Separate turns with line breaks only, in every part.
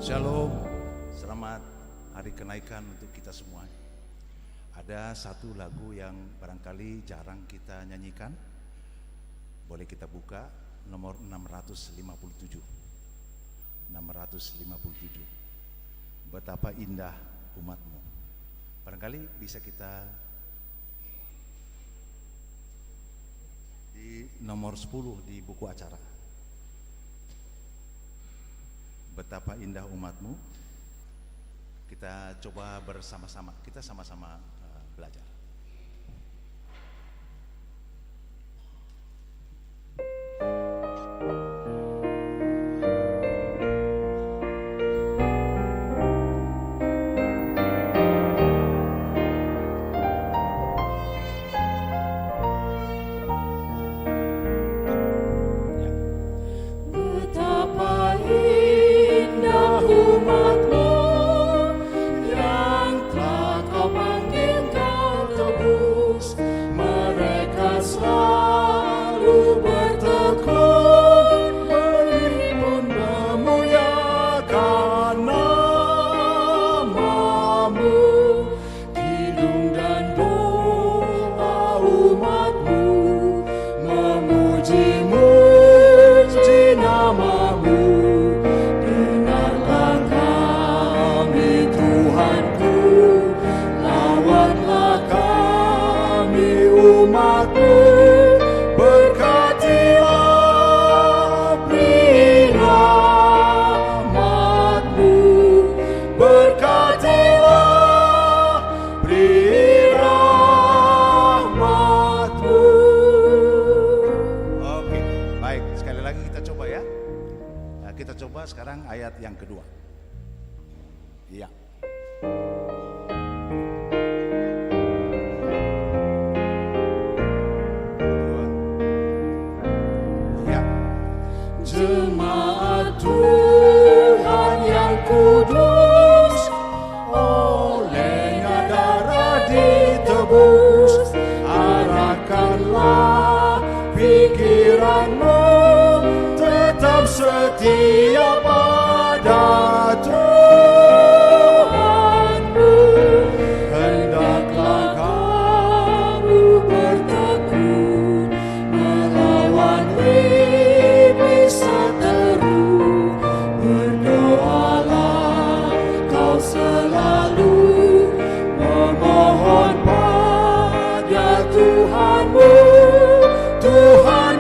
Shalom, selamat hari kenaikan untuk kita semua. Ada satu lagu yang barangkali jarang kita nyanyikan. Boleh kita buka nomor 657. 657. Betapa indah umatmu. Barangkali bisa kita di nomor 10 di buku acara. Betapa indah umatmu. Kita coba bersama-sama, kita sama-sama belajar. Sekarang ayat yang kedua. Iya. Iya.
Jemaat Tuhan yang kudus, olehnya darah ditebus, arahkanlah pikiranmu tetap setia pada Tuhanmu. Hendaklah kamu bertekun melawan iblis seteru. Berdoalah kau selalu, memohon pada Tuhanmu. Tuhan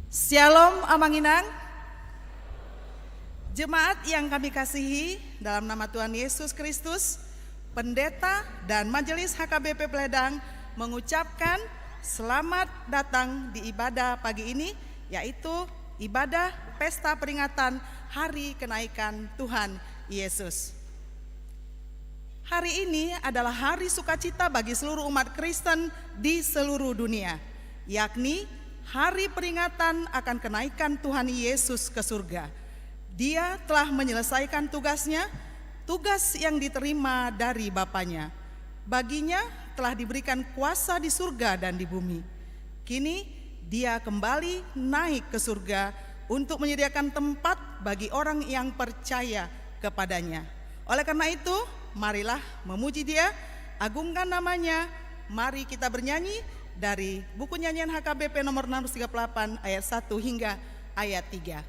Shalom Amanginang. Jemaat yang kami kasihi, dalam nama Tuhan Yesus Kristus, pendeta dan majelis HKBP Pledang mengucapkan selamat datang di ibadah pagi ini, yaitu ibadah pesta peringatan Hari Kenaikan Tuhan Yesus. Hari ini adalah hari sukacita bagi seluruh umat Kristen di seluruh dunia, yakni hari peringatan akan kenaikan Tuhan Yesus ke surga. Dia telah menyelesaikan tugasnya, tugas yang diterima dari Bapanya. Baginya telah diberikan kuasa di surga dan di bumi. Kini dia kembali naik ke surga untuk menyediakan tempat bagi orang yang percaya kepadanya. Oleh karena itu, marilah memuji dia, agungkan namanya. Mari kita bernyanyi dari buku nyanyian HKBP nomor 638 ayat 1 hingga ayat 3.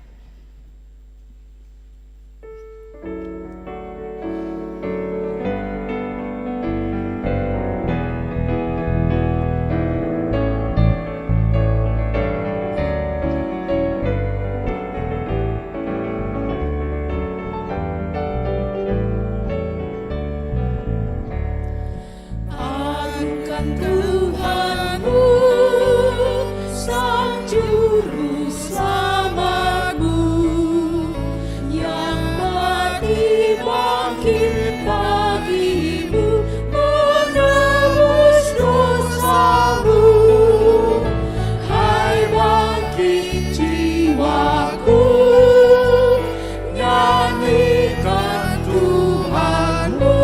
Tuhanmu, Sang Juru Selamatmu, yang mati bangkit bagimu, menebus dosamu. Hai bangkit jiwaku, nyanyikan Tuhanmu.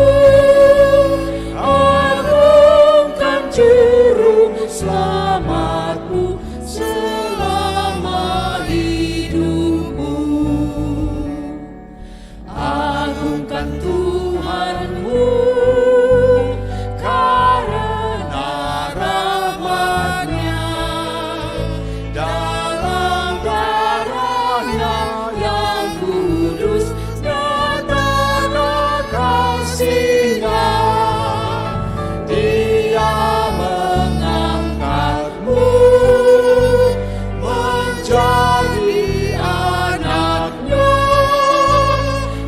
Juru selamatmu selama hidupmu. Agungkan Tuhanmu karena rahmat-Nya, dalam darah-Nya yang kudus nyatakan kasih-Nya. Menjadi anak-Nya,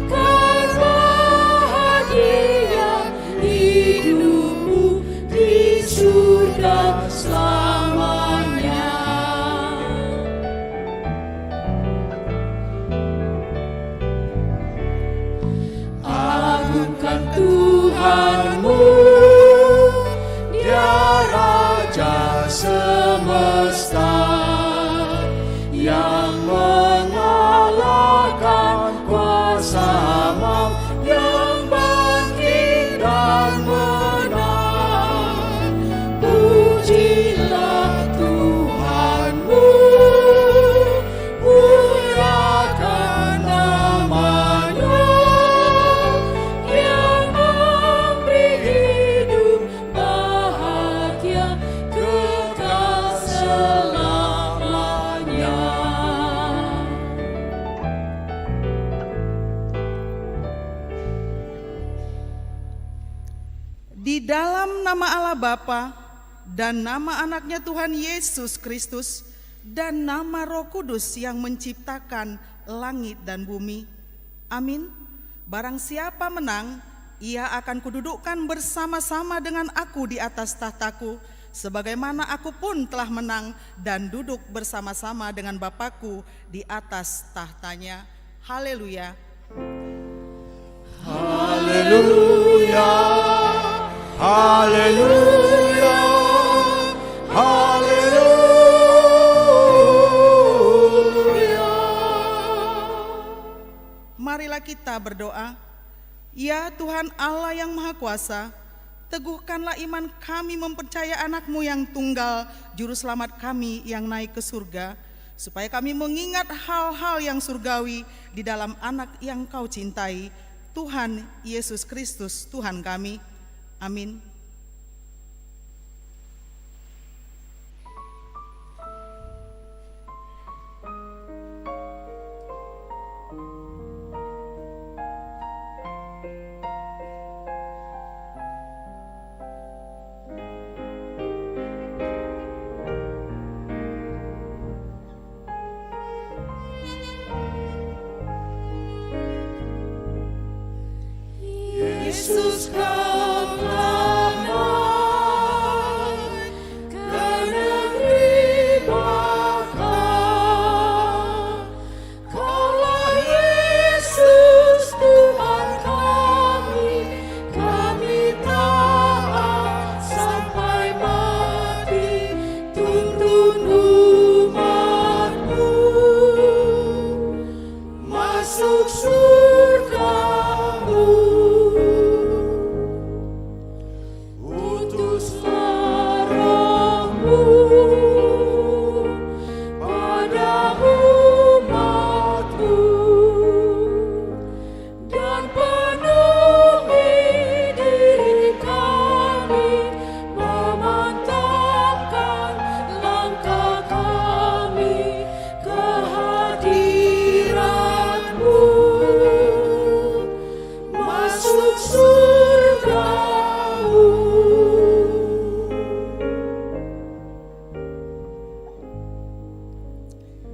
kebahagiaan hidupmu di surga selamanya. Agungkan Tuhanmu, Dia Raja semesta, yang mengalahkan kuasa maut, yang bangkit dan menang. Pujilah Tuhanmu, muliakan nama-Nya, yang memberi hidup bahagia kekal selamanya.
Di dalam nama Allah Bapa dan nama anaknya Tuhan Yesus Kristus dan nama Roh Kudus yang menciptakan langit dan bumi. Amin. Barang siapa menang, ia akan kududukkan bersama-sama dengan aku di atas tahtaku, sebagaimana aku pun telah menang dan duduk bersama-sama dengan Bapakku di atas tahtanya. Haleluya.
Haleluya, haleluya, haleluya.
Marilah kita berdoa. Ya Tuhan Allah yang Maha Kuasa, teguhkanlah iman kami mempercayai anak-Mu yang tunggal, Juru Selamat kami yang naik ke surga, supaya kami mengingat hal-hal yang surgawi di dalam anak yang Kau cintai, Tuhan Yesus Kristus Tuhan kami. Amin.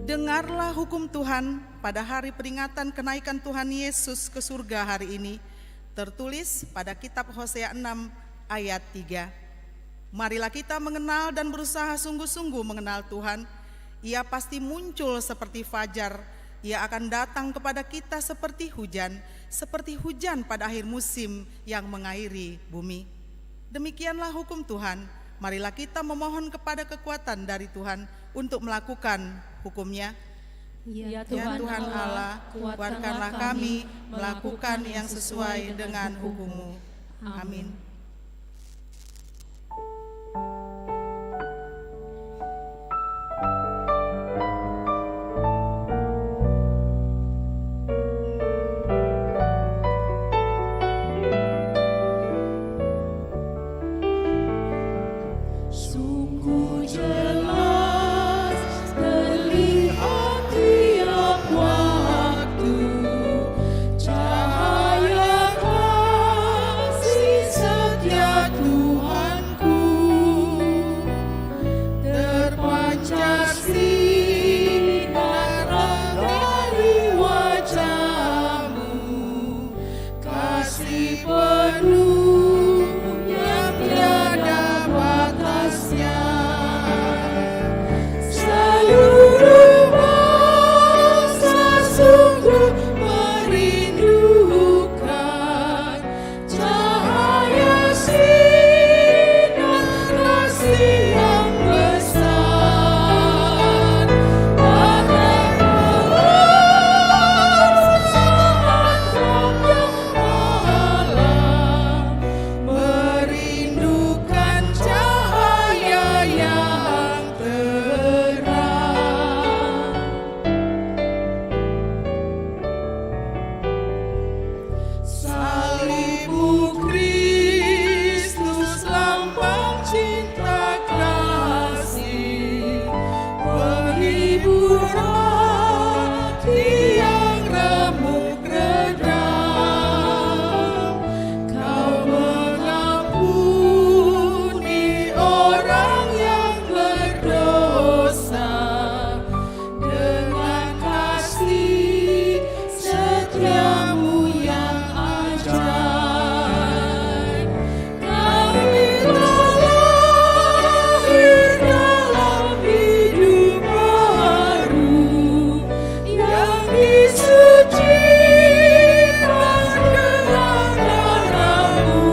Dengarlah hukum Tuhan pada hari peringatan kenaikan Tuhan Yesus ke surga hari ini, tertulis pada kitab Hosea 6 ayat 3. Marilah kita mengenal dan berusaha sungguh-sungguh mengenal Tuhan. Ia pasti muncul seperti fajar, ia akan datang kepada kita seperti hujan pada akhir musim yang mengairi bumi. Demikianlah hukum Tuhan. Marilah kita memohon kepada kekuatan dari Tuhan untuk melakukan hukum-Nya.
Ya
Ya Tuhan Allah, kuatkanlah kami melakukan yang sesuai dengan hukum-Mu. Amin.
Sungguh jelas terlihat tiap waktu cahaya kasih setia Tuhanku, terpancar sinar dari wajah-Mu, kasih penuh yang tiada batasnya. Seluruh bangsa sungguh merindukan cahaya sinar kasih yang besar. Agar merindukan cahaya yang terang. Salibmu Kristus, lambang cinta kasih, penghibur hati yang remuk redam. Kau mengampuni orang yang berdosa dengan kasih setia-Mu yang ajaib. Kami terlahir dalam hidup baru yang disucikan dengan darah-Mu.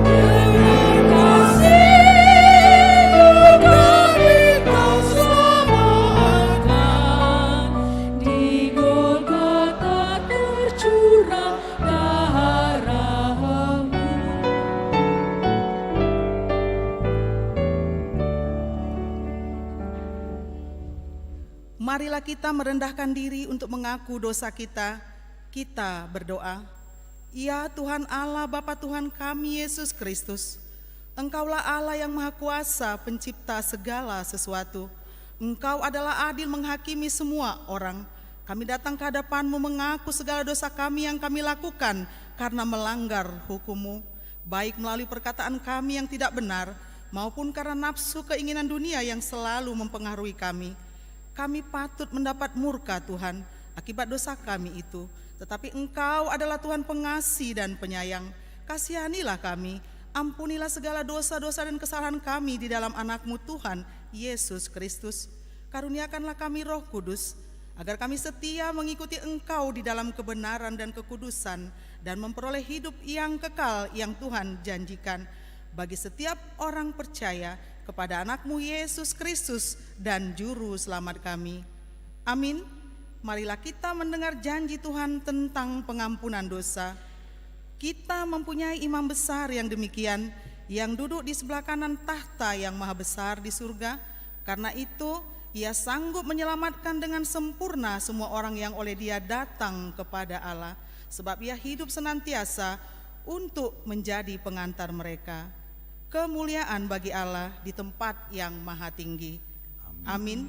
Dengan kasih-Mu kami Kau selamatkan. Di Golgota tercurah darah-Mu.
Marilah kita merendahkan diri untuk mengaku dosa kita. Kita berdoa. Ya Tuhan Allah Bapa Tuhan kami Yesus Kristus, Engkaulah Allah yang Maha Kuasa, pencipta segala sesuatu. Engkau adalah adil menghakimi semua orang. Kami datang ke hadapan-Mu mengaku segala dosa kami yang kami lakukan karena melanggar hukum-Mu, baik melalui perkataan kami yang tidak benar, maupun karena nafsu keinginan dunia yang selalu mempengaruhi kami. Kami patut mendapat murka Tuhan akibat dosa kami itu. Tetapi Engkau adalah Tuhan pengasih dan penyayang. Kasihanilah kami, ampunilah segala dosa-dosa dan kesalahan kami di dalam anak-Mu Tuhan Yesus Kristus. Karuniakanlah kami Roh Kudus, agar kami setia mengikuti Engkau di dalam kebenaran dan kekudusan, dan memperoleh hidup yang kekal yang Tuhan janjikan bagi setiap orang percaya kepada anak-Mu Yesus Kristus dan Juru Selamat kami. Amin. Marilah kita mendengar janji Tuhan tentang pengampunan dosa. Kita mempunyai imam besar yang demikian, yang duduk di sebelah kanan tahta yang maha besar di surga. Karena itu, Ia sanggup menyelamatkan dengan sempurna semua orang yang oleh Dia datang kepada Allah, sebab Ia hidup senantiasa untuk menjadi pengantar mereka. Kemuliaan bagi Allah di tempat yang maha tinggi. Amin.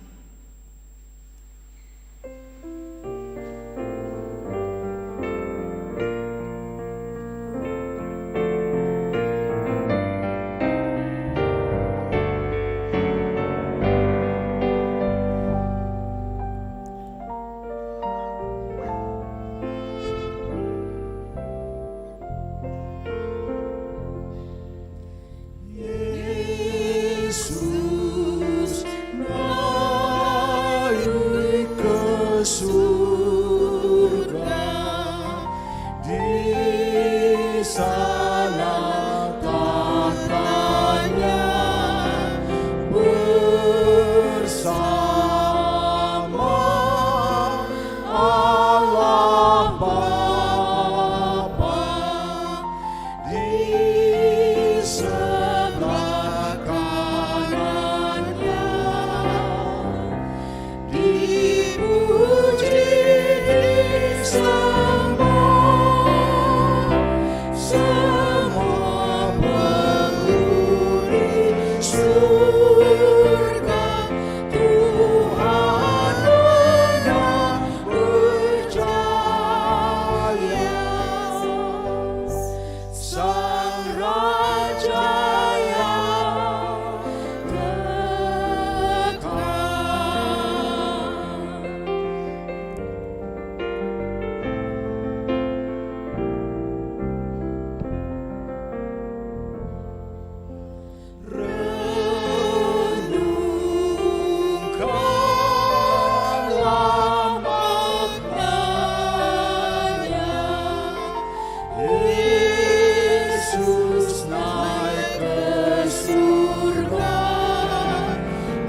bersama Allah Bapa di sebelah kanannya, dipuji semua penghuni surga. Tuhan Maha Berjaya, Sang Raja yang kekal. Renungkanlah maknanya, Yesus naik ke surga,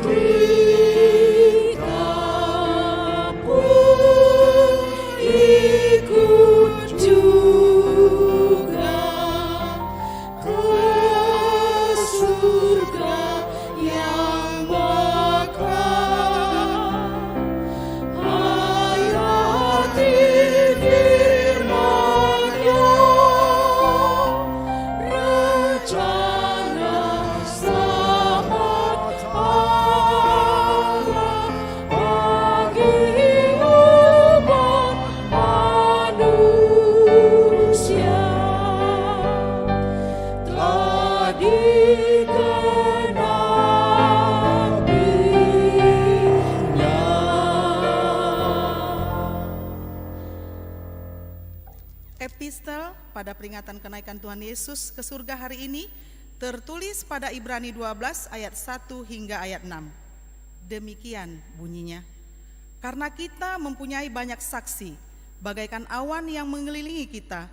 kita pun ikut juga ke surga yang bakal. Hayati firman-Nya, rencana selamat Allah bagi umat manusia telah
Epistel pada peringatan kenaikan Tuhan Yesus ke surga hari ini tertulis pada Ibrani 12 ayat 1 hingga ayat 6. Demikian bunyinya. Karena kita mempunyai banyak saksi, bagaikan awan yang mengelilingi kita,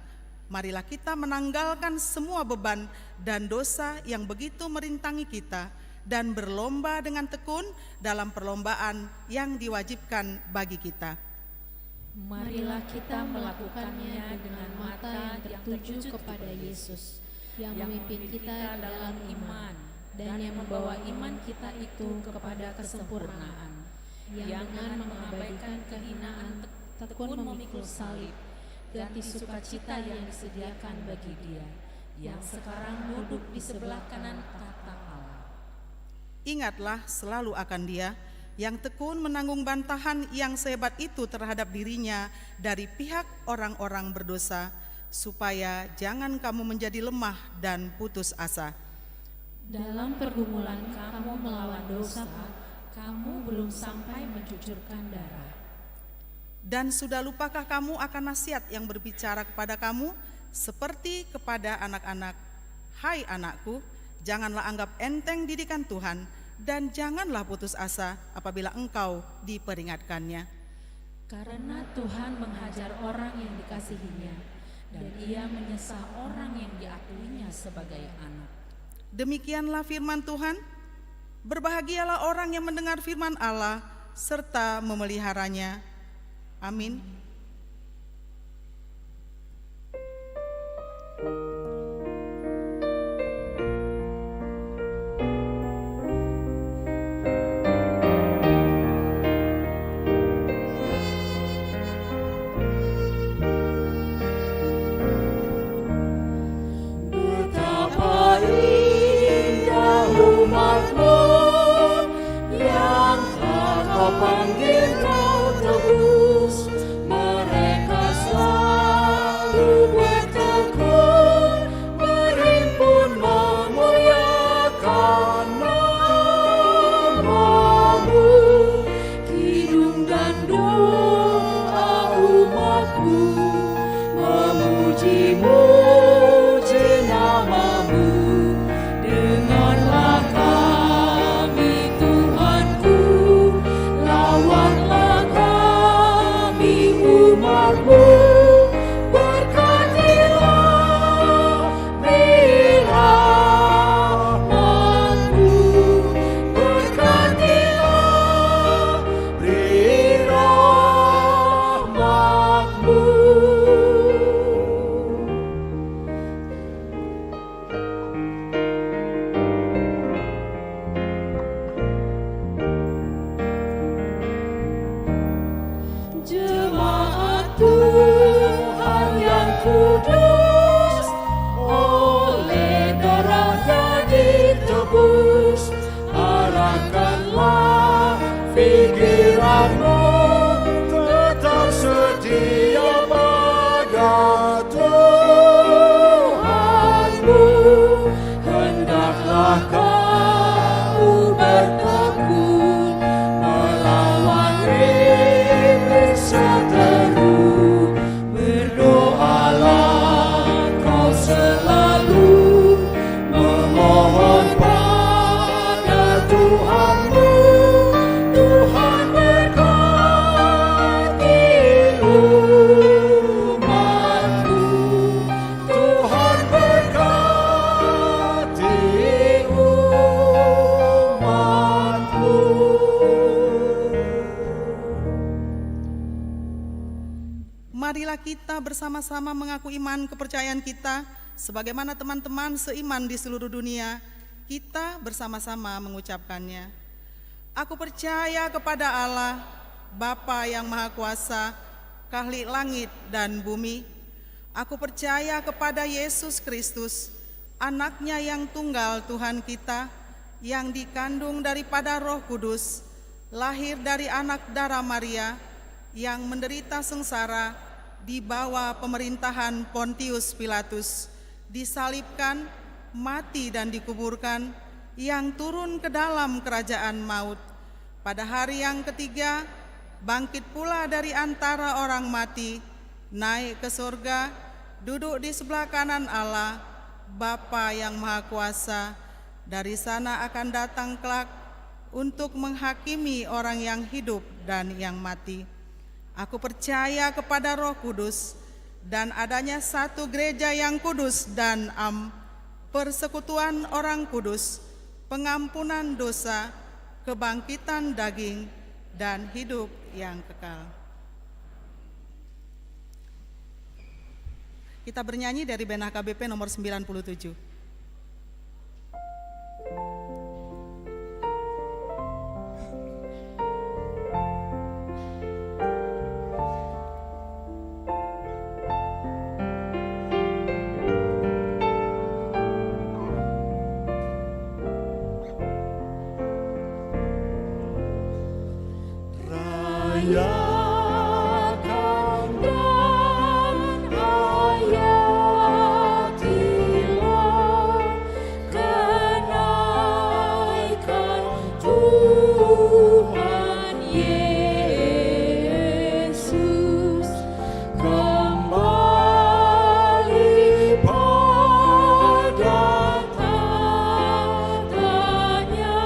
marilah kita menanggalkan semua beban dan dosa yang begitu merintangi kita, dan berlomba dengan tekun dalam perlombaan yang diwajibkan bagi kita.
Marilah kita melakukannya dengan mata yang tertuju kepada Yesus, yang memimpin kita dalam iman dan yang membawa iman kita itu kepada kesempurnaan, yang dengan mengabaikan kehinaan tekun memikul salib, ganti sukacita yang disediakan bagi Dia, yang sekarang duduk di sebelah kanan tahta Allah.
Ingatlah selalu akan Dia yang tekun menanggung bantahan yang sehebat itu terhadap dirinya dari pihak orang-orang berdosa, supaya jangan kamu menjadi lemah dan putus asa.
Dalam pergumulan kamu melawan dosa, kamu belum sampai mencucurkan darah.
Dan sudah lupakah kamu akan nasihat yang berbicara kepada kamu seperti kepada anak-anak? Hai anakku, janganlah anggap enteng didikan Tuhan, dan janganlah putus asa apabila engkau diperingatkannya.
Karena Tuhan menghajar orang yang dikasihinya, dan Ia menyesal orang yang diakuinya sebagai anak.
Demikianlah firman Tuhan. Berbahagialah orang yang mendengar firman Allah serta memeliharanya. Amin.
Betapa indah umat-Mu yang Kau panggil, Kau tebus. Mereka selalu bertekun, berhimpun memuliakan nama-Mu. Kidung dan doa umat-Mu memuji-Mu. Dengarlah kami Tuhanku, lawan Arahkanlah pikiranmu tetap setia pada Tuhanmu. Hendaklah kau bertekun melawan iblis seteru. Berdoalah kau selalu memohon pada Tuhanmu. Tuhan berkati umatku. Tuhan berkati umatku.
Marilah kita bersama-sama mengaku iman kepercayaan kita sebagaimana teman-teman seiman di seluruh dunia. Kita bersama-sama mengucapkannya. Aku percaya kepada Allah, Bapa yang Maha Kuasa, Khalik langit dan bumi. Aku percaya kepada Yesus Kristus, Anaknya yang tunggal Tuhan kita, yang dikandung daripada Roh Kudus, lahir dari anak darah Maria, yang menderita sengsara di bawah pemerintahan Pontius Pilatus, disalibkan, mati dan dikuburkan, yang turun ke dalam kerajaan maut. Pada hari yang ketiga, bangkit pula dari antara orang mati, naik ke surga, duduk di sebelah kanan Allah, Bapa yang Maha Kuasa. Dari sana akan datang kelak untuk menghakimi orang yang hidup dan yang mati. Aku percaya kepada Roh Kudus dan adanya satu gereja yang kudus dan persekutuan orang kudus, pengampunan dosa, kebangkitan daging, dan hidup yang kekal. Kita bernyanyi dari Bena KBP nomor 97.
Rayakan dan hayatilah kenaikan Tuhan Yesus, kembali pada tatanya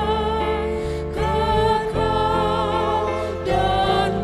kekal dan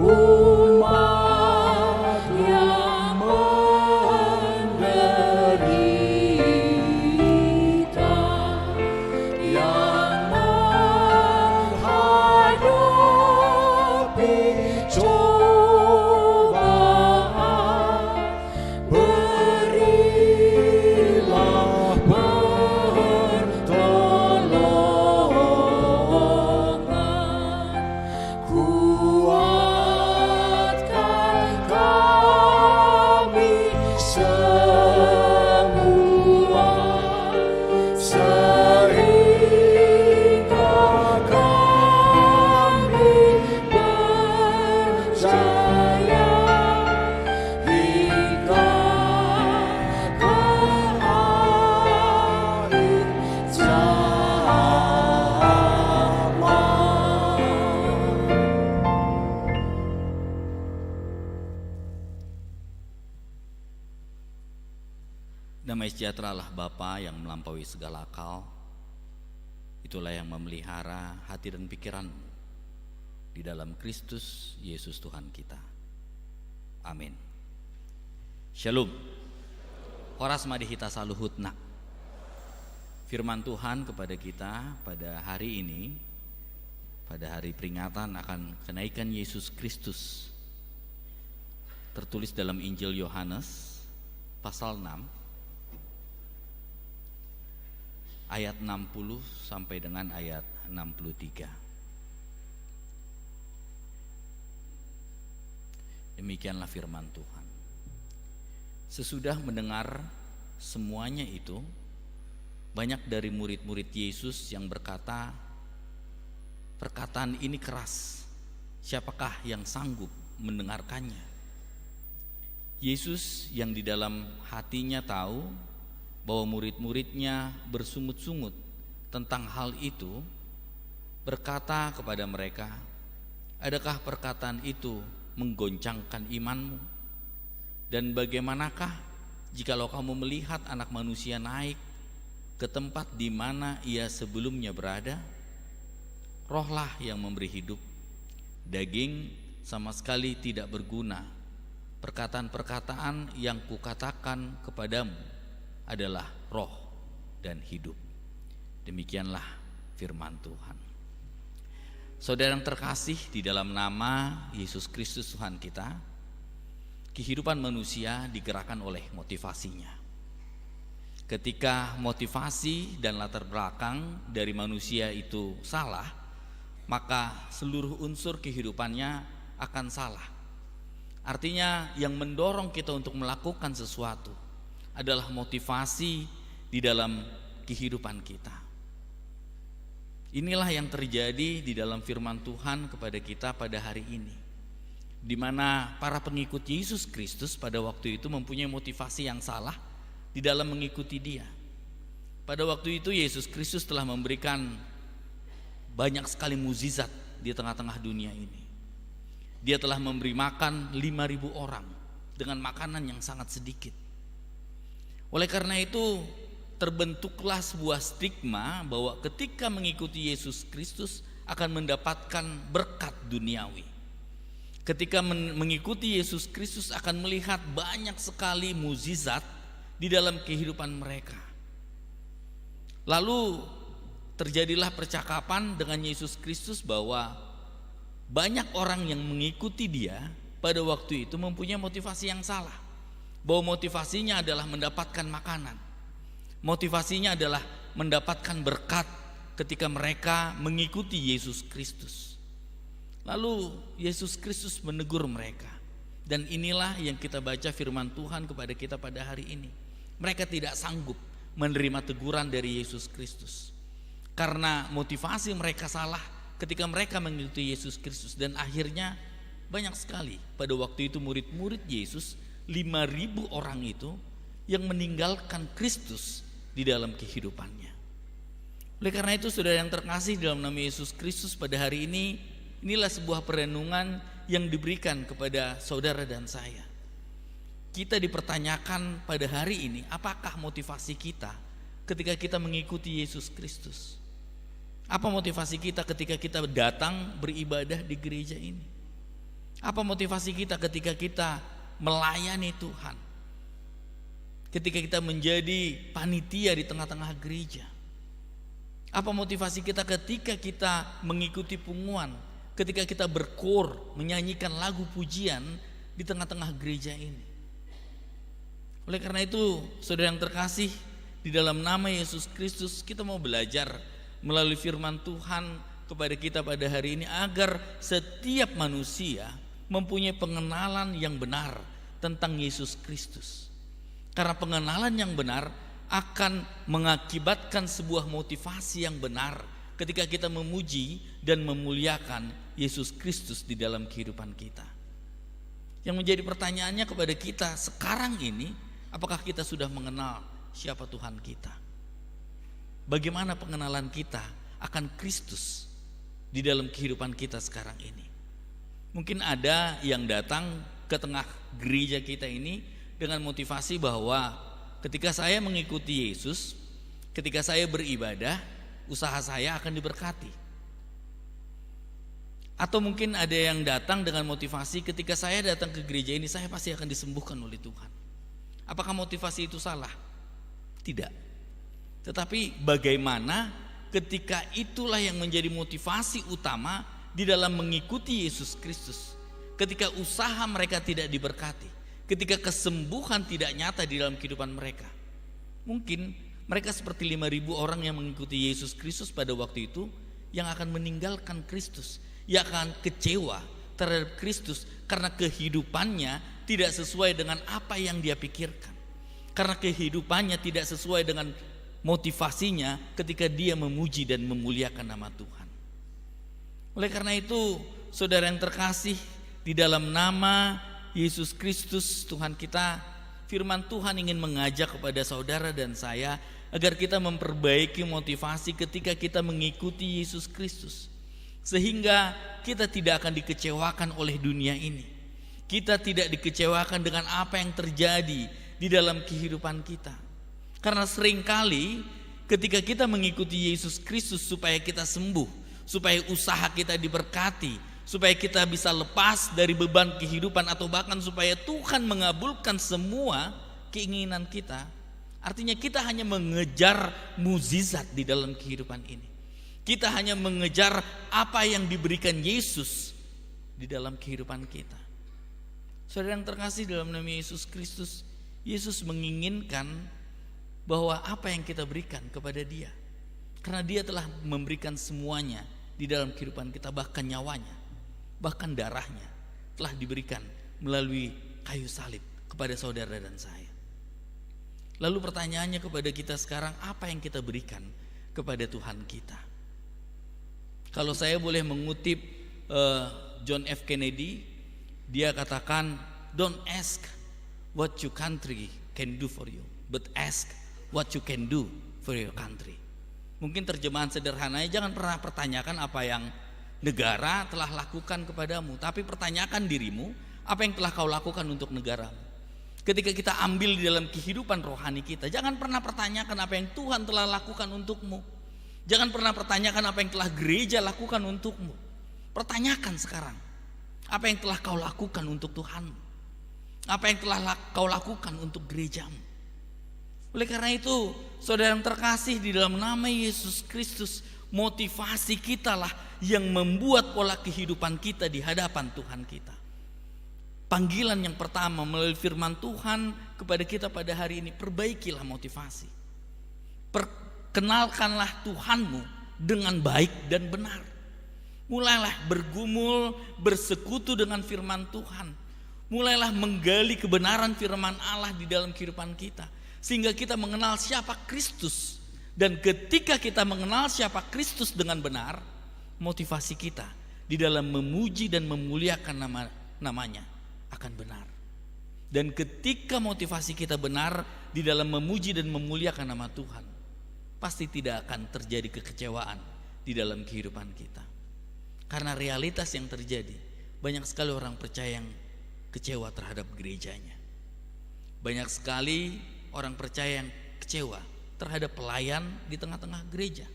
umat yang menderita, yang menghadapi cobaan, berilah pertolongan, kuatkan kami semua, sehingga kami percaya hingga ke akhir zaman.
Damai sejahteralah Bapa yang melampaui segala akal, itulah yang memelihara hati dan pikiranmu di dalam Kristus Yesus Tuhan kita. Amin. Shalom. Horas madihita saluhutna. Firman Tuhan kepada kita pada hari ini, pada hari peringatan akan kenaikan Yesus Kristus, tertulis dalam Injil Yohanes pasal 6 ayat 60 sampai dengan ayat 63. Demikianlah firman Tuhan. Sesudah mendengar semuanya itu, banyak dari murid-murid Yesus yang berkata, perkataan ini keras, siapakah yang sanggup mendengarkannya? Yesus yang di dalam hatinya tahu bahwa murid-muridnya bersungut-sungut tentang hal itu, berkata kepada mereka, adakah perkataan itu menggoncangkan imanmu? Dan bagaimanakah jikalau kamu melihat Anak Manusia naik ke tempat di mana ia sebelumnya berada? Rohlah yang memberi hidup, daging sama sekali tidak berguna. Perkataan-perkataan yang kukatakan kepadamu adalah roh dan hidup. Demikianlah firman Tuhan. Saudara yang terkasih, di dalam nama Yesus Kristus Tuhan kita, kehidupan manusia digerakkan oleh motivasinya. Ketika motivasi dan latar belakang dari manusia itu salah, maka seluruh unsur kehidupannya akan salah. Artinya yang mendorong kita untuk melakukan sesuatu adalah motivasi di dalam kehidupan kita. Inilah yang terjadi di dalam firman Tuhan kepada kita pada hari ini, di mana para pengikut Yesus Kristus pada waktu itu mempunyai motivasi yang salah di dalam mengikuti Dia. Pada waktu itu Yesus Kristus telah memberikan banyak sekali mukjizat di tengah-tengah dunia ini. Dia telah memberi makan 5.000 orang dengan makanan yang sangat sedikit. Oleh karena itu terbentuklah sebuah stigma bahwa ketika mengikuti Yesus Kristus akan mendapatkan berkat duniawi. Ketika mengikuti Yesus Kristus akan melihat banyak sekali mukjizat di dalam kehidupan mereka. Lalu terjadilah percakapan dengan Yesus Kristus bahwa banyak orang yang mengikuti Dia pada waktu itu mempunyai motivasi yang salah. Bahwa motivasinya adalah mendapatkan makanan, motivasinya adalah mendapatkan berkat ketika mereka mengikuti Yesus Kristus. Lalu Yesus Kristus menegur mereka, dan inilah yang kita baca firman Tuhan kepada kita pada hari ini. Mereka tidak sanggup menerima teguran dari Yesus Kristus karena motivasi mereka salah ketika mereka mengikuti Yesus Kristus. Dan akhirnya banyak sekali pada waktu itu murid-murid Yesus, 5.000 orang itu yang meninggalkan Kristus di dalam kehidupannya. Oleh karena itu saudara yang terkasih dalam nama Yesus Kristus, pada hari ini inilah sebuah perenungan yang diberikan kepada saudara dan saya. Kita dipertanyakan pada hari ini, apakah motivasi kita ketika kita mengikuti Yesus Kristus? Apa motivasi kita ketika kita datang beribadah di gereja ini? Apa motivasi kita ketika kita melayani Tuhan? Ketika kita menjadi panitia di tengah-tengah gereja? Apa motivasi kita ketika kita mengikuti punguan? Ketika kita berkor, menyanyikan lagu pujian di tengah-tengah gereja ini? Oleh karena itu, saudara yang terkasih, di dalam nama Yesus Kristus kita mau belajar melalui firman Tuhan kepada kita pada hari ini agar setiap manusia mempunyai pengenalan yang benar tentang Yesus Kristus. Karena pengenalan yang benar akan mengakibatkan sebuah motivasi yang benar ketika kita memuji dan memuliakan Yesus Kristus di dalam kehidupan kita. Yang menjadi pertanyaannya kepada kita sekarang ini, apakah kita sudah mengenal siapa Tuhan kita? Bagaimana pengenalan kita akan Kristus di dalam kehidupan kita sekarang ini? Mungkin ada yang datang ke tengah gereja kita ini dengan motivasi bahwa ketika saya mengikuti Yesus, ketika saya beribadah, usaha saya akan diberkati. Atau mungkin ada yang datang dengan motivasi ketika saya datang ke gereja ini saya pasti akan disembuhkan oleh Tuhan. Apakah motivasi itu salah? Tidak. Tetapi bagaimana ketika itulah yang menjadi motivasi utama di dalam mengikuti Yesus Kristus? Ketika usaha mereka tidak diberkati, ketika kesembuhan tidak nyata di dalam kehidupan mereka. Mungkin mereka seperti 5.000 orang yang mengikuti Yesus Kristus pada waktu itu, yang akan meninggalkan Kristus, yang akan kecewa terhadap Kristus karena kehidupannya tidak sesuai dengan apa yang dia pikirkan, karena kehidupannya tidak sesuai dengan motivasinya ketika dia memuji dan memuliakan nama Tuhan. Oleh karena itu, saudara yang terkasih, di dalam nama Yesus Kristus Tuhan kita, firman Tuhan ingin mengajak kepada saudara dan saya agar kita memperbaiki motivasi ketika kita mengikuti Yesus Kristus, sehingga kita tidak akan dikecewakan oleh dunia ini. Kita tidak dikecewakan dengan apa yang terjadi di dalam kehidupan kita. Karena seringkali ketika kita mengikuti Yesus Kristus supaya kita sembuh, supaya usaha kita diberkati, supaya kita bisa lepas dari beban kehidupan, atau bahkan supaya Tuhan mengabulkan semua keinginan kita, artinya kita hanya mengejar mukjizat di dalam kehidupan ini. Kita hanya mengejar apa yang diberikan Yesus di dalam kehidupan kita. Saudara yang terkasih, dalam nama Yesus Kristus, Yesus menginginkan bahwa apa yang kita berikan kepada Dia, karena Dia telah memberikan semuanya di dalam kehidupan kita, bahkan nyawanya, bahkan darahnya telah diberikan melalui kayu salib kepada saudara dan saya. Lalu pertanyaannya kepada kita sekarang, apa yang kita berikan kepada Tuhan kita? Kalau saya boleh mengutip John F. Kennedy, dia katakan, don't ask what your country can do for you, but ask what you can do for your country. Mungkin terjemahan sederhananya, jangan pernah pertanyakan apa yang negara telah lakukan kepadamu, tapi pertanyakan dirimu, apa yang telah kau lakukan untuk negaramu. Ketika kita ambil di dalam kehidupan rohani kita, jangan pernah pertanyakan apa yang Tuhan telah lakukan untukmu. Jangan pernah pertanyakan apa yang telah gereja lakukan untukmu. Pertanyakan sekarang, apa yang telah kau lakukan untuk Tuhanmu, apa yang telah kau lakukan untuk gerejamu. Oleh karena itu, saudara yang terkasih, di dalam nama Yesus Kristus, motivasi kita lah yang membuat pola kehidupan kita di hadapan Tuhan kita. Panggilan yang pertama melalui firman Tuhan kepada kita pada hari ini, perbaikilah motivasi. Perkenalkanlah Tuhanmu dengan baik dan benar. Mulailah bergumul, bersekutu dengan firman Tuhan. Mulailah menggali kebenaran firman Allah di dalam kehidupan kita, sehingga kita mengenal siapa Kristus. Dan ketika kita mengenal siapa Kristus dengan benar, motivasi kita di dalam memuji dan memuliakan namanya akan benar. Dan ketika motivasi kita benar di dalam memuji dan memuliakan nama Tuhan, pasti tidak akan terjadi kekecewaan di dalam kehidupan kita. Karena realitas yang terjadi, banyak sekali orang percaya yang kecewa terhadap gerejanya. Banyak sekali orang percaya yang kecewa terhadap pelayan di tengah-tengah gereja.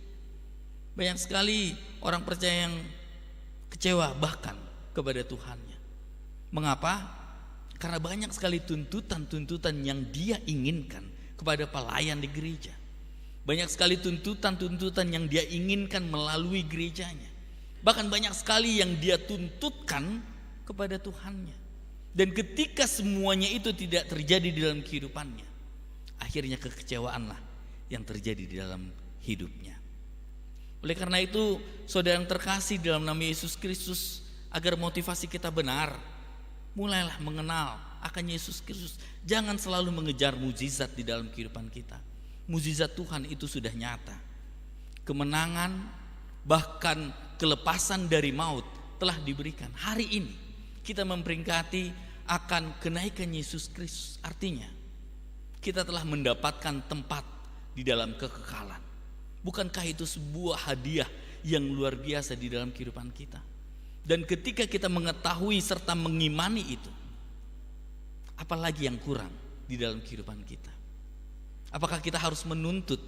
Banyak sekali orang percaya yang kecewa bahkan kepada Tuhannya. Mengapa? Karena banyak sekali tuntutan-tuntutan yang dia inginkan kepada pelayan di gereja. Banyak sekali tuntutan-tuntutan yang dia inginkan melalui gerejanya. Bahkan banyak sekali yang dia tuntutkan kepada Tuhannya. Dan ketika semuanya itu tidak terjadi di dalam kehidupannya, akhirnya kekecewaanlah yang terjadi di dalam hidupnya. Oleh karena itu, saudara yang terkasih dalam nama Yesus Kristus, agar motivasi kita benar, mulailah mengenal akan Yesus Kristus. Jangan selalu mengejar mukjizat di dalam kehidupan kita. Mukjizat Tuhan itu sudah nyata. Kemenangan, bahkan kelepasan dari maut telah diberikan. Hari ini kita memperingati akan kenaikan Yesus Kristus. Artinya kita telah mendapatkan tempat di dalam kekekalan. Bukankah itu sebuah hadiah yang luar biasa di dalam kehidupan kita? Dan ketika kita mengetahui serta mengimani itu, apalagi yang kurang di dalam kehidupan kita? Apakah kita harus menuntut?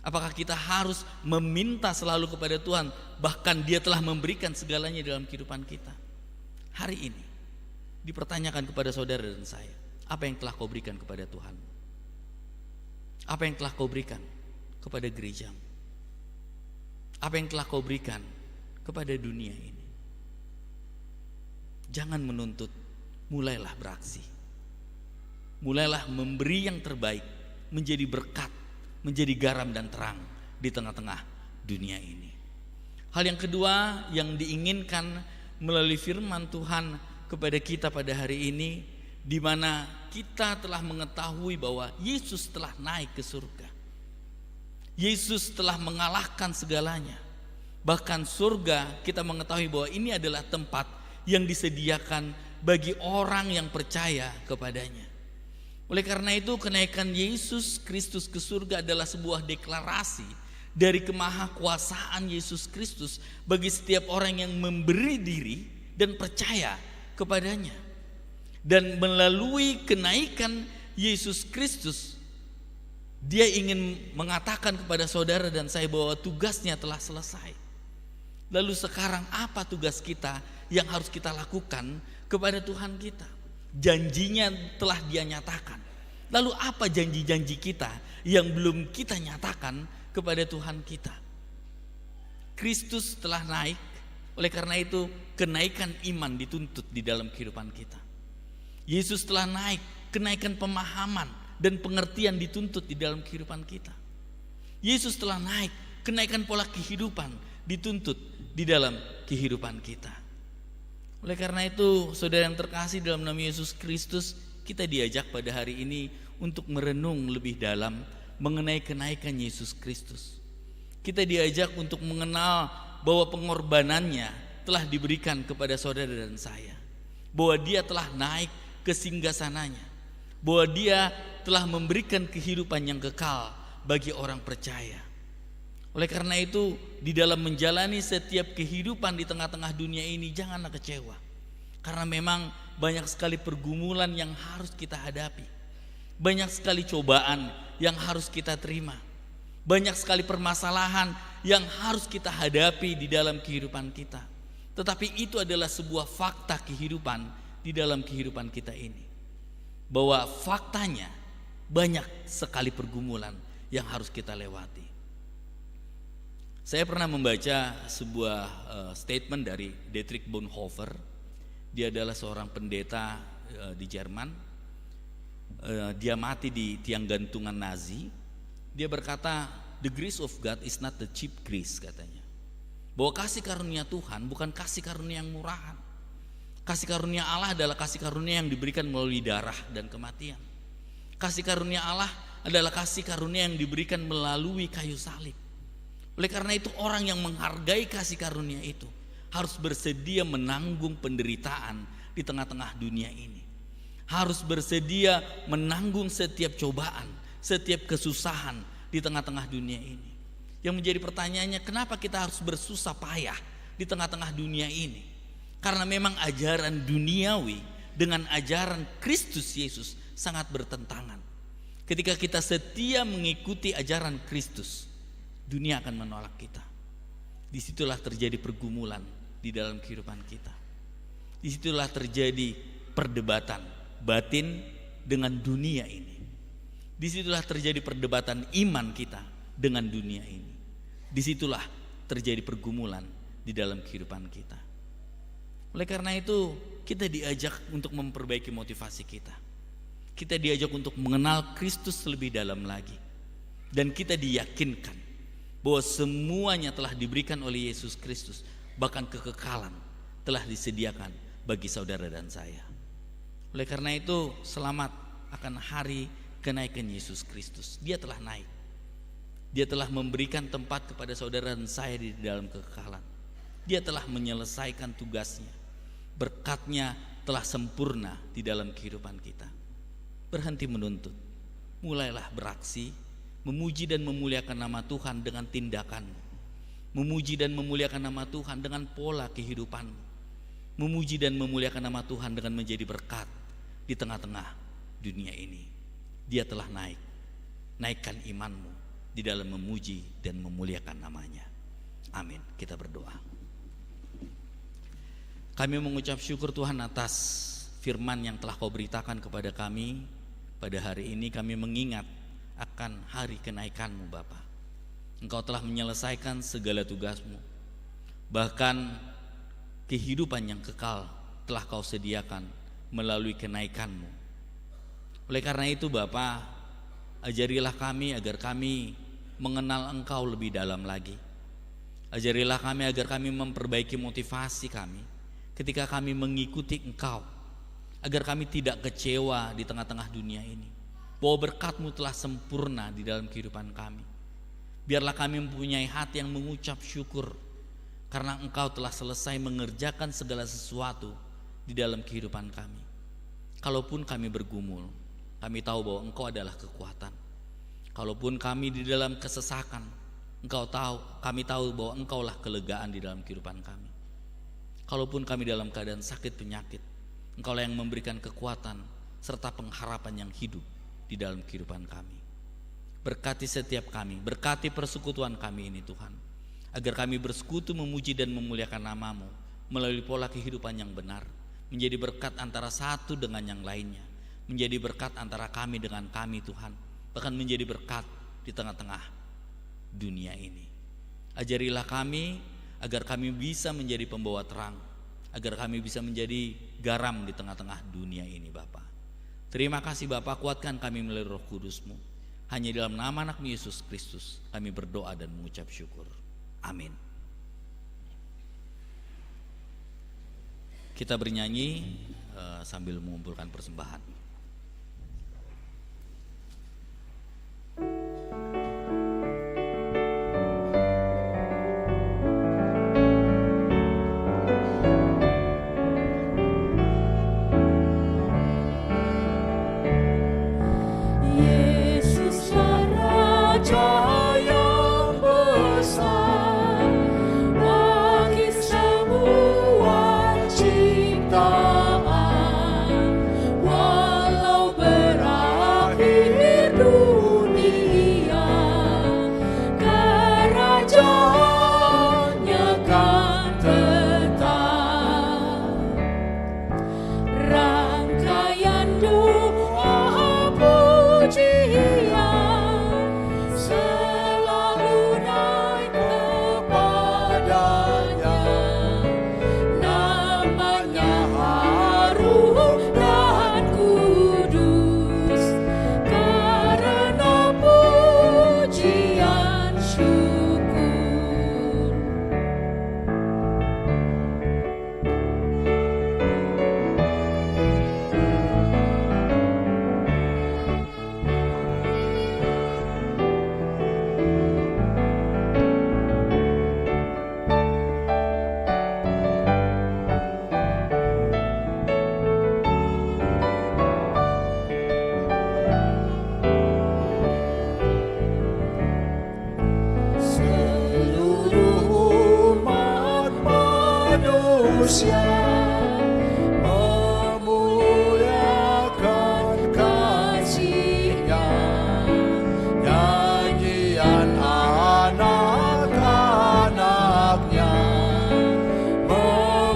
Apakah kita harus meminta selalu kepada Tuhan, bahkan Dia telah memberikan segalanya dalam kehidupan kita? Hari ini dipertanyakan kepada saudara dan saya, apa yang telah kau berikan kepada Tuhan? Apa yang telah kau berikan kepada gerejamu? Apa yang telah kau berikan kepada dunia ini? Jangan menuntut, mulailah beraksi. Mulailah memberi yang terbaik, menjadi berkat, menjadi garam dan terang di tengah-tengah dunia ini. Hal yang kedua yang diinginkan melalui firman Tuhan kepada kita pada hari ini, di mana kita telah mengetahui bahwa Yesus telah naik ke surga. Yesus telah mengalahkan segalanya. Bahkan surga, kita mengetahui bahwa ini adalah tempat yang disediakan bagi orang yang percaya kepadanya. Oleh karena itu, kenaikan Yesus Kristus ke surga adalah sebuah deklarasi dari kemahakuasaan Yesus Kristus bagi setiap orang yang memberi diri dan percaya kepadanya. Dan melalui kenaikan Yesus Kristus, Dia ingin mengatakan kepada saudara dan saya bahwa tugasnya telah selesai. Lalu sekarang apa tugas kita yang harus kita lakukan kepada Tuhan kita? Janjinya telah Dia nyatakan. Lalu apa janji-janji kita yang belum kita nyatakan kepada Tuhan kita? Kristus telah naik, oleh karena itu kenaikan iman dituntut di dalam kehidupan kita. Yesus telah naik, kenaikan pemahaman dan pengertian dituntut di dalam kehidupan kita. Yesus telah naik, kenaikan pola kehidupan dituntut di dalam kehidupan kita. Oleh karena itu, saudara yang terkasih dalam nama Yesus Kristus, kita diajak pada hari ini untuk merenung lebih dalam mengenai kenaikan Yesus Kristus. Kita diajak untuk mengenal bahwa pengorbanannya telah diberikan kepada saudara dan saya. Bahwa Dia telah naik ke singgasananya. Bahwa Dia telah memberikan kehidupan yang kekal bagi orang percaya. Oleh karena itu, di dalam menjalani setiap kehidupan di tengah-tengah dunia ini, janganlah kecewa. Karena memang banyak sekali pergumulan yang harus kita hadapi. Banyak sekali cobaan yang harus kita terima. Banyak sekali permasalahan yang harus kita hadapi di dalam kehidupan kita. Tetapi itu adalah sebuah fakta kehidupan di dalam kehidupan kita ini. Bahwa faktanya banyak sekali pergumulan yang harus kita lewati. Saya pernah membaca sebuah statement dari Dietrich Bonhoeffer. Dia adalah seorang pendeta di Jerman. Dia mati di tiang gantungan Nazi. Dia berkata, "The grace of God is not the cheap grace," katanya. Bahwa kasih karunia Tuhan bukan kasih karunia yang murahan. Kasih karunia Allah adalah kasih karunia yang diberikan melalui darah dan kematian. Kasih karunia Allah adalah kasih karunia yang diberikan melalui kayu salib. Oleh karena itu, orang yang menghargai kasih karunia itu harus bersedia menanggung penderitaan di tengah-tengah dunia ini. Harus bersedia menanggung setiap cobaan, setiap kesusahan di tengah-tengah dunia ini. Yang menjadi pertanyaannya, kenapa kita harus bersusah payah di tengah-tengah dunia ini? Karena memang ajaran duniawi dengan ajaran Kristus Yesus sangat bertentangan. Ketika kita setia mengikuti ajaran Kristus, dunia akan menolak kita. Disitulah terjadi pergumulan di dalam kehidupan kita. Disitulah terjadi perdebatan batin dengan dunia ini. Disitulah terjadi perdebatan iman kita dengan dunia ini. Disitulah terjadi pergumulan di dalam kehidupan kita. Oleh karena itu kita diajak untuk memperbaiki motivasi kita. Kita diajak untuk mengenal Kristus lebih dalam lagi. Dan kita diyakinkan bahwa semuanya telah diberikan oleh Yesus Kristus. Bahkan kekekalan telah disediakan bagi saudara dan saya. Oleh karena itu selamat akan hari kenaikan Yesus Kristus. Dia telah naik. Dia telah memberikan tempat kepada saudara dan saya di dalam kekekalan. Dia telah menyelesaikan tugasnya. Berkatnya telah sempurna di dalam kehidupan kita. Berhenti menuntut, mulailah beraksi, memuji dan memuliakan nama Tuhan dengan tindakanmu. Memuji dan memuliakan nama Tuhan dengan pola kehidupanmu. Memuji dan memuliakan nama Tuhan dengan menjadi berkat di tengah-tengah dunia ini. Dia telah naik. Naikkan imanmu di dalam memuji dan memuliakan namanya. Amin. Kita berdoa. Kami mengucap syukur Tuhan atas firman yang telah kau beritakan kepada kami. Pada hari ini kami mengingat akan hari kenaikan-Mu Bapa. Engkau telah menyelesaikan segala tugas-Mu. Bahkan kehidupan yang kekal telah kau sediakan melalui kenaikan-Mu. Oleh karena itu Bapa, ajarilah kami agar kami mengenal Engkau lebih dalam lagi. Ajarilah kami agar kami memperbaiki motivasi kami ketika kami mengikuti Engkau, agar kami tidak kecewa di tengah-tengah dunia ini, bahwa berkat-Mu telah sempurna di dalam kehidupan kami. Biarlah kami mempunyai hati yang mengucap syukur karena Engkau telah selesai mengerjakan segala sesuatu di dalam kehidupan kami. Kalaupun kami bergumul, kami tahu bahwa Engkau adalah kekuatan. Kalaupun kami di dalam kesesakan, kami tahu bahwa Engkaulah kelegaan di dalam kehidupan kami. Kalaupun kami dalam keadaan sakit penyakit, Engkaulah yang memberikan kekuatan serta pengharapan yang hidup di dalam kehidupan kami. Berkati setiap kami, berkati persekutuan kami ini Tuhan, agar kami bersekutu memuji dan memuliakan nama-Mu melalui pola kehidupan yang benar, menjadi berkat antara satu dengan yang lainnya, menjadi berkat antara kami dengan kami Tuhan, bahkan menjadi berkat di tengah-tengah dunia ini. Ajarilah kami agar kami bisa menjadi pembawa terang, agar kami bisa menjadi garam di tengah-tengah dunia ini Bapa. Terima kasih Bapa, kuatkan kami melalui Roh Kudus-Mu. Hanya dalam nama anak Yesus Kristus kami berdoa dan mengucap syukur. Amin. Kita bernyanyi sambil mengumpulkan persembahan.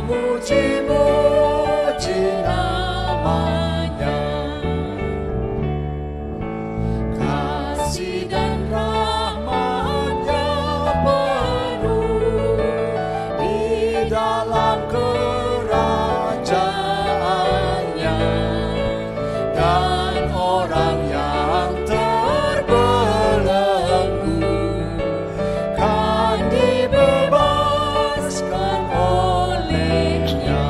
Memuji-Mu dalam kerajaannya, dan orang yang terbelenggu kan dibebaskan olehnya.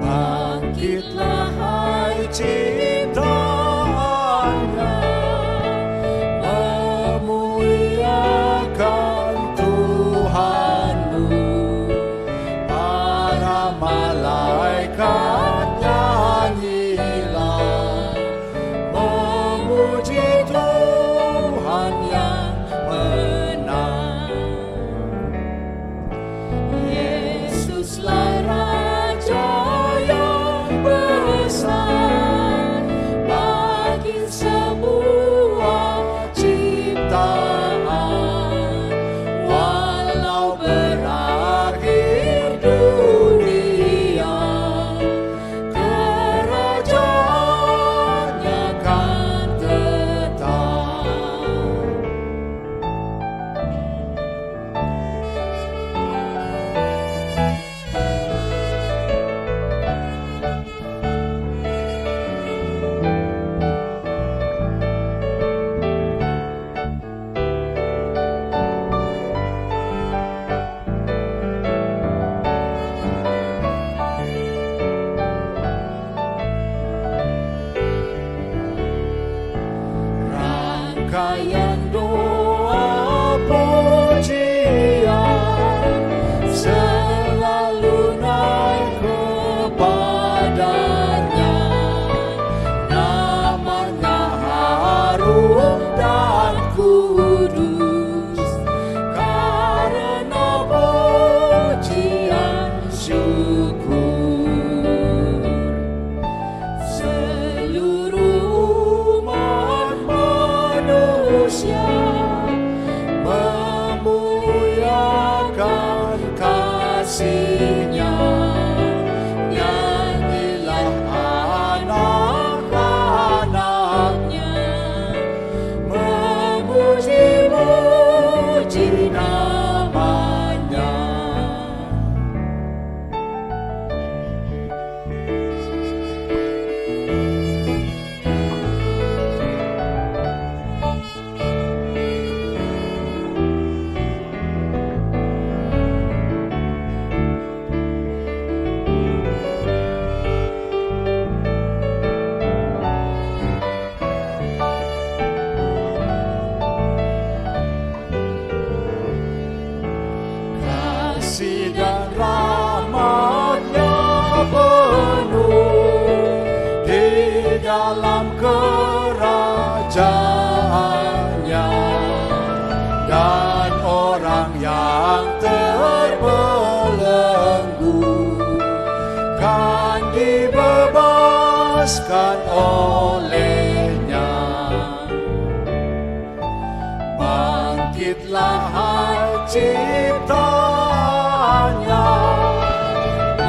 Bangkitlah hai ciptaannya, memuliakan Tuhanmu. Para malaikat nyanyilah, memuji Tuhan yang menang. Yesuslah Raja yang besar bagi semua ciptaan. Walau berakhir dunia, kerajaannya kan tetap. Rangkaian doa pujian selalu naik kepadanya. Namanya harum dan kudus, karena pujian syukur. Seluruh umat manusia memuliakan kasih-Nya. Nyanyilah anak-anaknya, memuji-muji namanya. Kasih dan rahmat-Nya penuh di dalam kerajaannya, dan orang yang terbelenggu kan dibebaskan olehnya. Bangkitlah hai ciptaannya,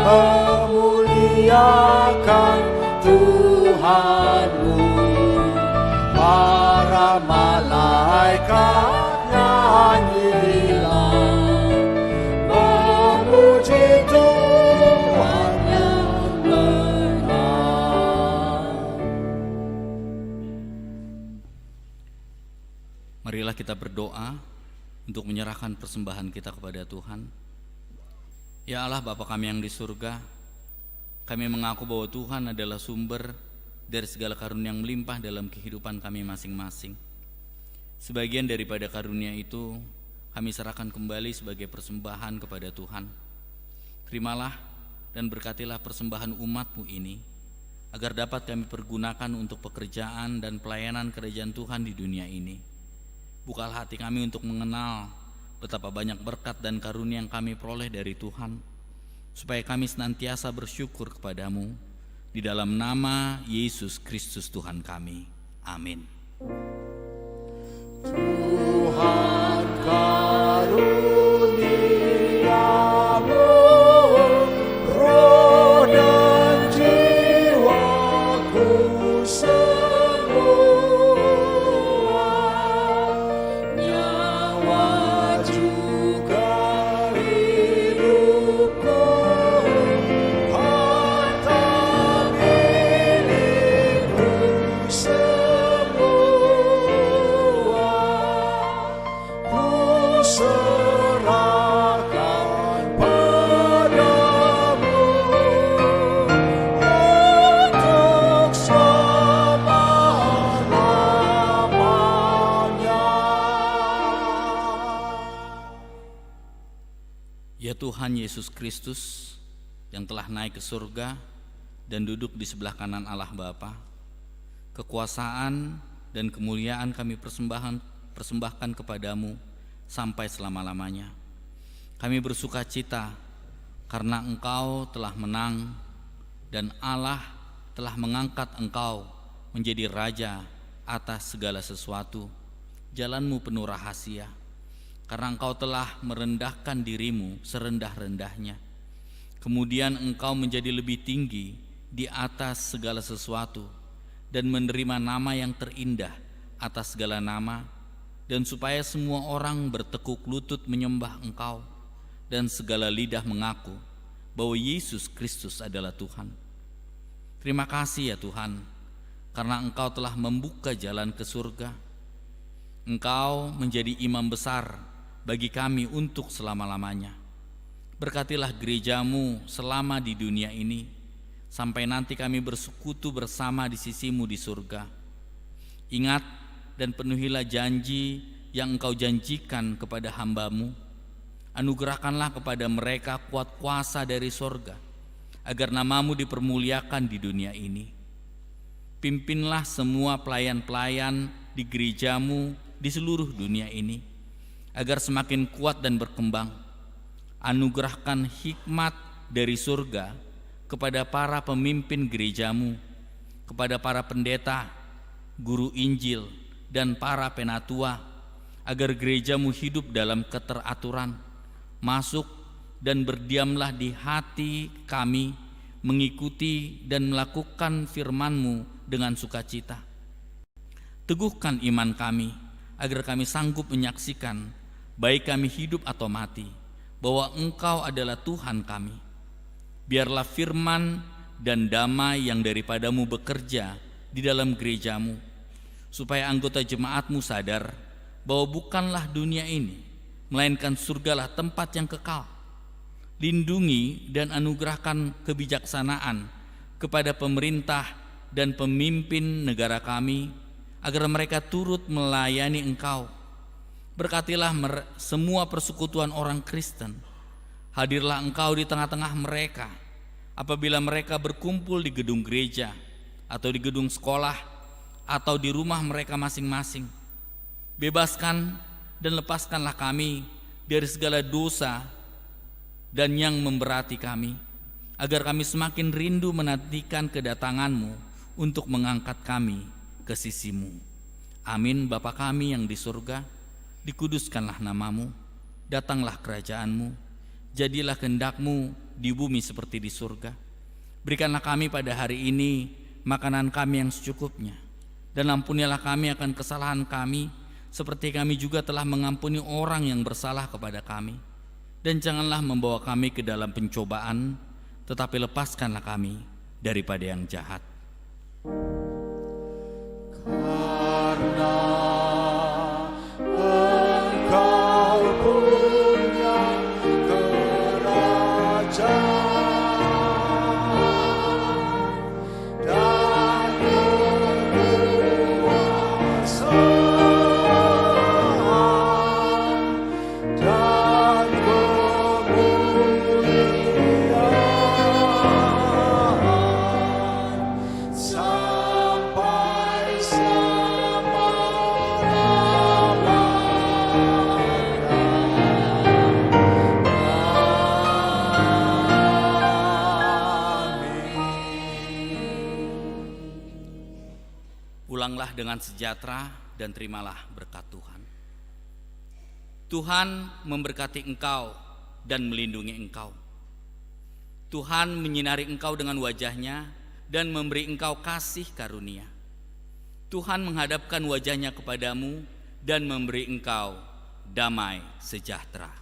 memuliakan Tuhanmu. Para malaikat nyanyilah, memuji Tuhan yang menang.
Marilah kita berdoa untuk menyerahkan persembahan kita kepada Tuhan. Ya Allah, Bapa kami yang di surga, kami mengaku bahwa Tuhan adalah sumber dari segala karunia yang melimpah dalam kehidupan kami masing-masing. Sebagian daripada karunia itu kami serahkan kembali sebagai persembahan kepada Tuhan. Terimalah dan berkatilah persembahan umat-Mu ini, agar dapat kami pergunakan untuk pekerjaan dan pelayanan kerajaan Tuhan di dunia ini. Bukalah hati kami untuk mengenal betapa banyak berkat dan karunia yang kami peroleh dari Tuhan, supaya kami senantiasa bersyukur kepadamu. Di dalam nama Yesus Kristus Tuhan kami. Amin.
Tuhan karuniamu, roh dan jiwaku semua, nyawa juga hidupku, harta milikku semua, ku serahkan padamu untuk selama-lamanya.
Ya Tuhan Yesus Kristus yang telah naik ke surga dan duduk di sebelah kanan Allah Bapa, kekuasaan dan kemuliaan kami persembahkan kepadamu sampai selama-lamanya. Kami bersuka cita karena Engkau telah menang dan Allah telah mengangkat Engkau menjadi Raja atas segala sesuatu. Jalan-Mu penuh rahasia, karena Engkau telah merendahkan dirimu serendah-rendahnya. Kemudian Engkau menjadi lebih tinggi di atas segala sesuatu dan menerima nama yang terindah atas segala nama, dan supaya semua orang bertekuk lutut menyembah Engkau dan segala lidah mengaku bahwa Yesus Kristus adalah Tuhan. Terima kasih ya Tuhan, karena Engkau telah membuka jalan ke surga. Engkau menjadi imam besar bagi kami untuk selama-lamanya. Berkatilah gereja-Mu selama di dunia ini, sampai nanti kami bersekutu bersama di sisi-Mu di surga. Ingat dan penuhilah janji yang Engkau janjikan kepada hamba-Mu. Anugerahkanlah kepada mereka kuat kuasa dari surga, agar nama-Mu dipermuliakan di dunia ini. Pimpinlah semua pelayan-pelayan di gereja-Mu di seluruh dunia ini, agar semakin kuat dan berkembang. Anugerahkan hikmat dari surga kepada para pemimpin gereja-Mu, kepada para pendeta, guru Injil, dan para penatua, agar gereja-Mu hidup dalam keteraturan. Masuk dan berdiamlah di hati kami, mengikuti dan melakukan firman-Mu dengan sukacita. Teguhkan iman kami, agar kami sanggup menyaksikan, baik kami hidup atau mati, bahwa Engkau adalah Tuhan kami. Biarlah firman dan damai yang daripada-Mu bekerja di dalam gereja-Mu, supaya anggota jemaat-Mu sadar bahwa bukanlah dunia ini, melainkan surgalah tempat yang kekal. Lindungi dan anugerahkan kebijaksanaan kepada pemerintah dan pemimpin negara kami, agar mereka turut melayani Engkau. Berkatilah semua persekutuan orang Kristen. Hadirlah Engkau di tengah-tengah mereka apabila mereka berkumpul di gedung gereja atau di gedung sekolah atau di rumah mereka masing-masing. Bebaskan dan lepaskanlah kami dari segala dosa dan yang memberati kami, agar kami semakin rindu menantikan kedatangan-Mu untuk mengangkat kami ke sisi-Mu. Amin. Bapa kami yang di surga, dikuduskanlah nama-Mu, datanglah kerajaan-Mu, jadilah kehendak-Mu di bumi seperti di surga. Berikanlah kami pada hari ini makanan kami yang secukupnya, dan ampunilah kami akan kesalahan kami, seperti kami juga telah mengampuni orang yang bersalah kepada kami. Dan janganlah membawa kami ke dalam pencobaan, tetapi lepaskanlah kami daripada yang jahat.
Karena Engkau punya kerajaan dan kekuasaan dan kemuliaan sampai
Pulanglah dengan sejahtera dan terimalah berkat Tuhan. Tuhan memberkati engkau dan melindungi engkau. Tuhan menyinari engkau dengan wajah-Nya dan memberi engkau kasih karunia. Tuhan menghadapkan wajah-Nya kepadamu dan memberi engkau damai sejahtera.